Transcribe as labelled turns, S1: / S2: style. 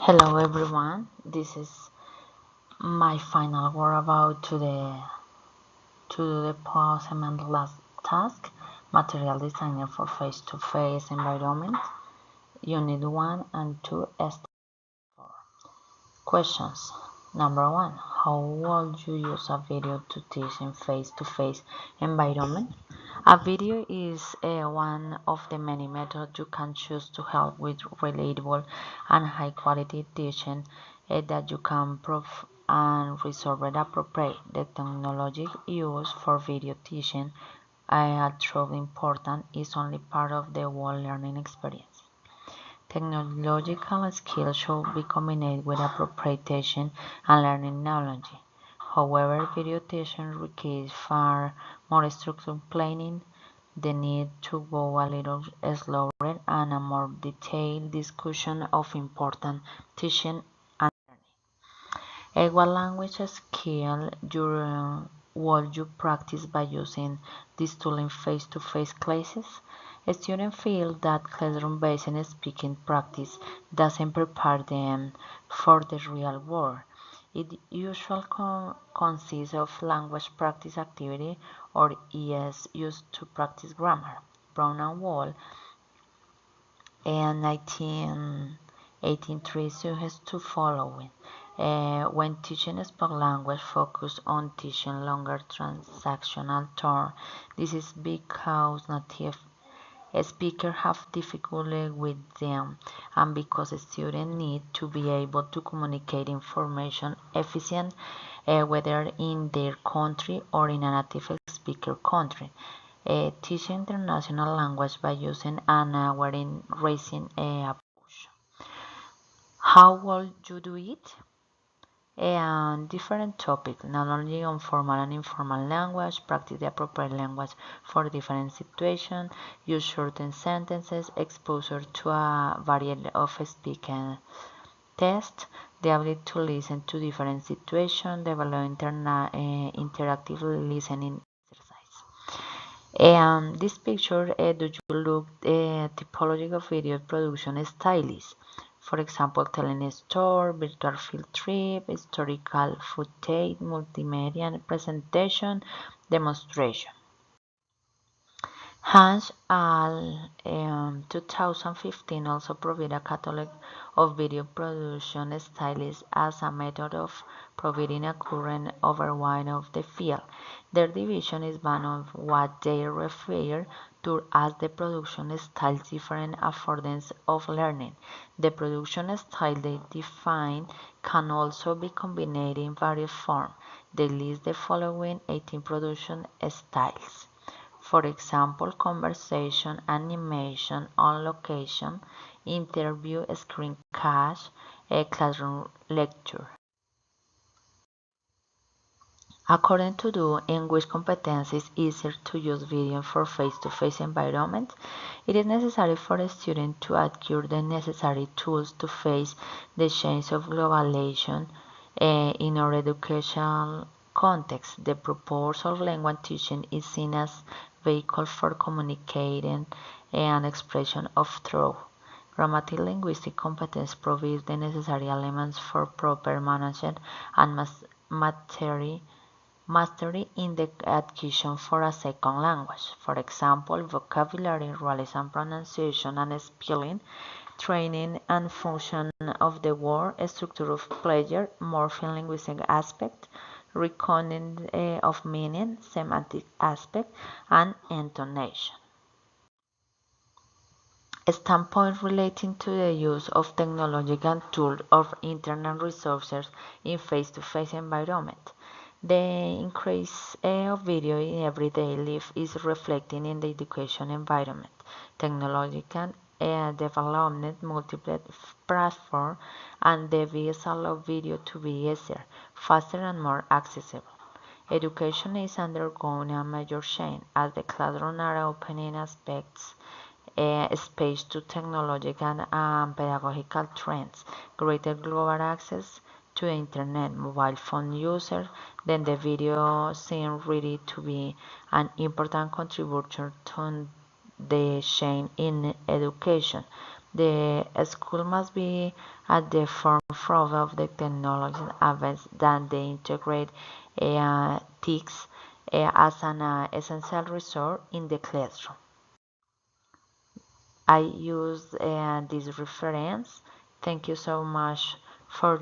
S1: Hello everyone, this is my final word about to the POA and last task, material designer for face-to-face environment, unit 1 and 2 step 4. Questions. Number 1. How would you use a video to teach in face-to-face environment? A video is one of the many methods you can choose to help with relatable and high-quality teaching that you can prove and resolve it appropriate. The technology used for video teaching, truly important, is only part of the whole learning experience. Technological skills should be combined with appropriate teaching and learning knowledge. However, video teaching requires far more structured planning, the need to go a little slower, and a more detailed discussion of important teaching and learning. What language skill would you practice by using this tool in face-to-face classes? Students feel that classroom-based speaking practice doesn't prepare them for the real world. It usually consists of language practice activity or is used to practice grammar. Brown and Wall in 1983 suggests to following. When teaching spoken language, focus on teaching longer transactional terms. This is because native speakers have difficulty with them and because students need to be able to communicate information efficient whether in their country or in a native speaker country. Teaching international language by using an awareness raising approach. How will you do it? And different topics, not only on formal and informal language, practice the appropriate language for different situations, use shortened sentences, exposure to a variety of speaking tests, the ability to listen to different situations, develop interactive listening exercise. And this picture, do you look typology of video production stylist? For example, telling a story, virtual field trip, historical footage, multimedia presentation, demonstration. Hans al 2015 also provided a catalog of video production stylists as a method of providing a current overview of the field. Their division is one of what they refer to as the production styles different affordance of learning. The production style they define can also be combined in various forms. They list the following 18 production styles. For example, conversation, animation, on location, interview, screencast, a classroom lecture. According to the English competence is easier to use video for face-to-face environments, it is necessary for a student to acquire the necessary tools to face the change of globalization in our educational context. The purpose of language teaching is seen as vehicle for communicating and expression of thought. Grammatical linguistic competence provides the necessary elements for proper management and mastery in the acquisition for a second language. For example, vocabulary, realism, pronunciation, and spelling, training and function of the word, structure of pleasure, morpheme linguistic aspect, reckoning of meaning, semantic aspect, and intonation. A standpoint relating to the use of technological tools or internet resources in face-to-face environment. The increase of video in everyday life is reflecting in the education environment. Technological development, multiple platforms, and the devices allow video to be easier, faster, and more accessible. Education is undergoing a major change as the classrooms are opening aspects space to technological and pedagogical trends, greater global access to the internet, mobile phone users, then the video seems ready to be an important contributor to the change in education. The school must be at the forefront of the technology advance that they integrate TICs as an essential resource in the classroom. I use this reference. Thank you so much for